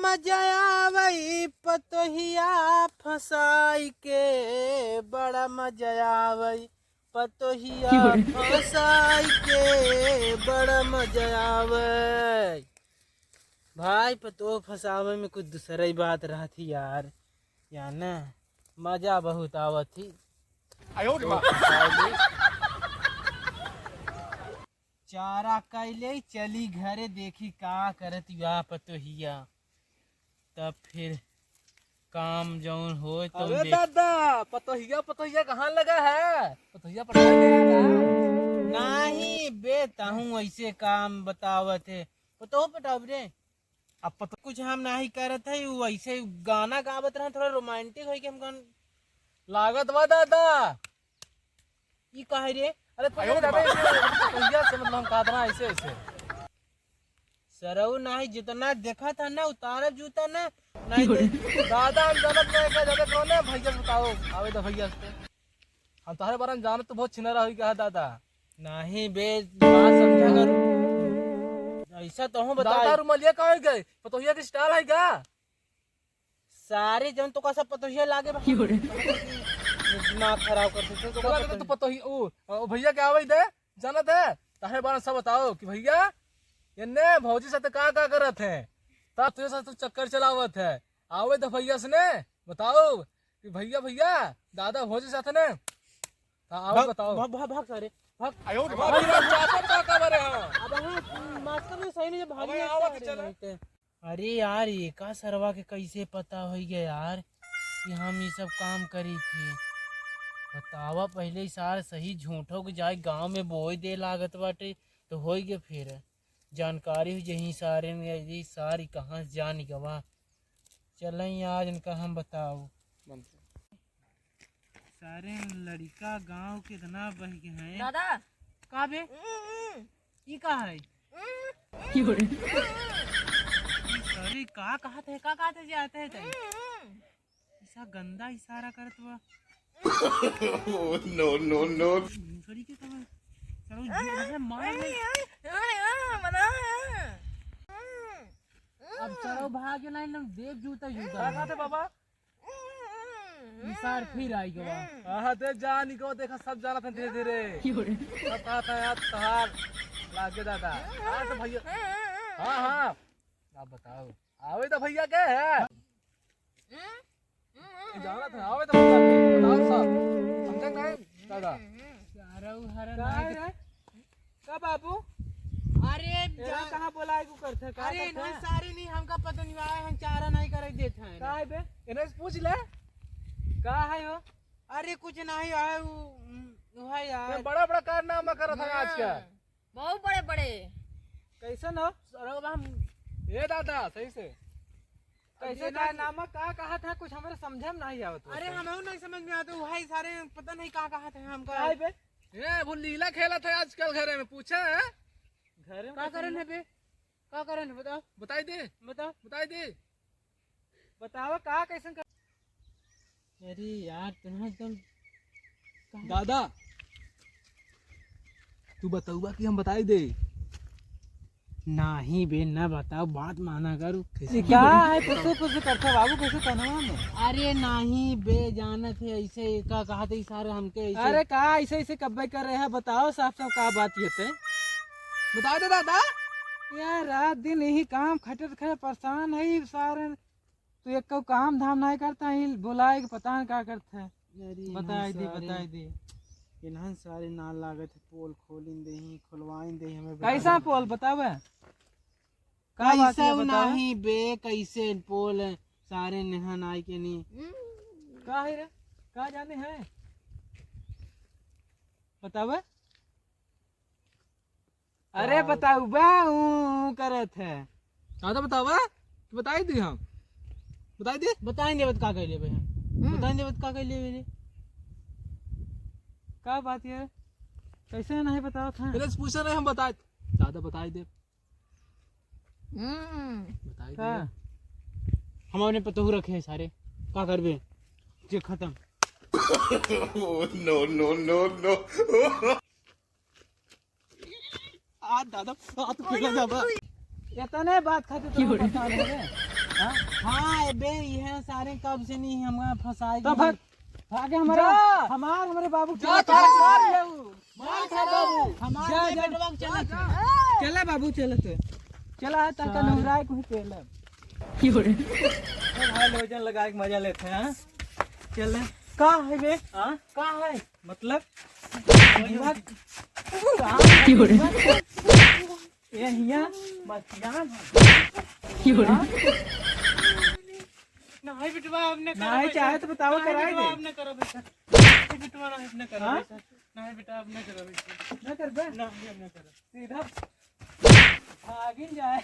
मजा आवई पतोहिया फसाई के, बड़ा मजा आवई पतोहिया फसाई के, बड़ा मजा आवई। भाई पतो फसावे में कुछ दूसरा ही बात रहा थी यार, या ना मजा बहुत आवत थी। चारा कैले चली घरे देखी का करत या पतोहिया, तब फिर काम जौन हो तो अरे दादा पतोहिया पतोहिया कहाँ लगा है? पतोहिया पटवा नहीं बेताहूँ ऐसे काम बतावत है। पतो पटाव रे अब पतो कुछ हम नहीं करत है, वो ऐसे गाना गावत रहे, थोड़ा रोमांटिक हो के हम गान लागत बा दादा। ई काहे रे? अरे पतोहिया से मतलब कादना ऐसे ऐसे सरऊ नहीं जितना देखा था ना उतारब जूता ना नहीं दादा हम जानत नहीं का ज्यादा कौन है भैया से बताओ आवे तो भैया से हम तुम्हारे बारे में जानत तो बहुत छिनरा हुई कहा दादा। नहीं बे बात समझा कर ऐसा तो हूँ बता। दादा रुमालिया कहाँ गए? पतोहिया की स्टाइल है क्या? सारे जन तो कैसा पतोहिया लागे दिमाग खराब कर देते तो पतोहिया ओ भैया क्या आवे दे जानत है ताहे बारे सब बताओ कि भैया इन्ने भौजी साथ का करत है तब तुझे साथ चक्कर चलावत है आवे तो भैया से ने बताओ कि भैया भैया दादा भौजी साथ ने आओ बताओ। भाग भाग भाग सारे भाग मास्टर ने सही नहीं भाग। अरे यार ये का सरवा के कैसे पता हो गया यार कि हम ये सब काम करी थी? बतावा पहले ही सार सही झूठो के जाए गांव में बोई दे लागत बाटे तो हो गए फिर जानकारी हुई यही सारे ने सारी कहाँ से जान गवा। चल आज इनका हम बताओ सारे लड़का गांव कितना बह गए हैं दादा का बे ई का है सॉरी का कहते हैं का कहते जाते हैं ऐसा गंदा इशारा करत बा। नो नो नो सॉरी के कहा चलो जी मार नहीं अब चलो भाग नहीं ना देख जूता जूता कहते बाबा इशार फिर आई गवा। हाँ दे जान को देखा सब जाना था धीरे धीरे सब कहा था यार तहार लागे दादा। हाँ तो भैया हाँ हाँ आप बताओ आवे तो भैया क्या है जाना था आवे तो भैया बताओ सब समझे नहीं दादा का बाबू अरे कहाँ बोला को करते का अरे नहीं सारी नहीं हमका पता नहीं आए हम चारा नहीं करे देते हैं का है बे इन्हें पूछ ले का है वो? अरे कुछ नहीं आए वो है यार बड़ा बड़ा कारनामा कर रहा था आज का बहुत बड़े बड़े कैसन हो सरो हम ये दादा सही से कैसे कारनामा का कहा था कुछ हमारे समझे में नहीं आवत। अरे हम नहीं समझ में आता वो है सारे पता नहीं का कहा था हमका ये वो लीला खेला था आजकल घरे में पूछा है घर में का करन है बे का करन है बताओ बताई दे बताई दे बताओ का कैसन कर। अरे यार तुम्हें तुम दादा तू बताऊगा कि हम बताई दे नहीं बे ना बताओ बात माना करू क्या है कैसे करता बाबू कैसे करना में। अरे नहीं बे जानत है ऐसे का कहा थे सारे हमके ऐसे। अरे का ऐसे ऐसे कब्बे कर रहे हैं बताओ साफ साफ का बात ये थे बता दे दादा। यार रात दिन यही काम खटत खटे परेशान है सारे तो एक को काम धाम नहीं करता है बुलाए पता नहीं क्या करता है। बताई दे इन्हन सारे नाल लागत है पोल खोलिन दे ही खुलवाइन दे हमें कैसा पोल बतावे कैसा नहीं बे कैसे पोल सारे नहन आई के नहीं का है रे का जाने है बतावे। अरे बताऊ बा करत है दादा बतावा बताई दी हम बताई दे बताएंगे बत का कहले बे बताएंगे बत का कहले बे का बात है कैसे नहीं बताओ था पहले पूछ रहे हम बताए दादा बताई दे बताई दे हम अपने पतोहू रखे हैं सारे का करबे जे खत्म। नो नो नो नो आ दादा आ तो खेला जाबा इतने बात खाते तो परेशान हो गए। हाँ बे ये सारे कब से नहीं हमारा फंसाई तो भाग भागे हमारा जा। हमारे बाबू जा, चला जा, मार ले उ। मार खा बाबू हमारे बेटवा चला चला बाबू चला तो चला है तक नहराए को चला भाई लोजन लगा के मजा लेते हैं हाँ? चल का है बे हाँ का है मतलब ये हिया मस्तियान नहीं बिटवा हमने नहीं चाहे तो बताओ कराए दे हमने करो बेटा बिटवा हमने करो हाँ? बेटा नहीं बेटा हमने करो बेटा ना कर बे नहीं हमने करो सीधा भागिन जाए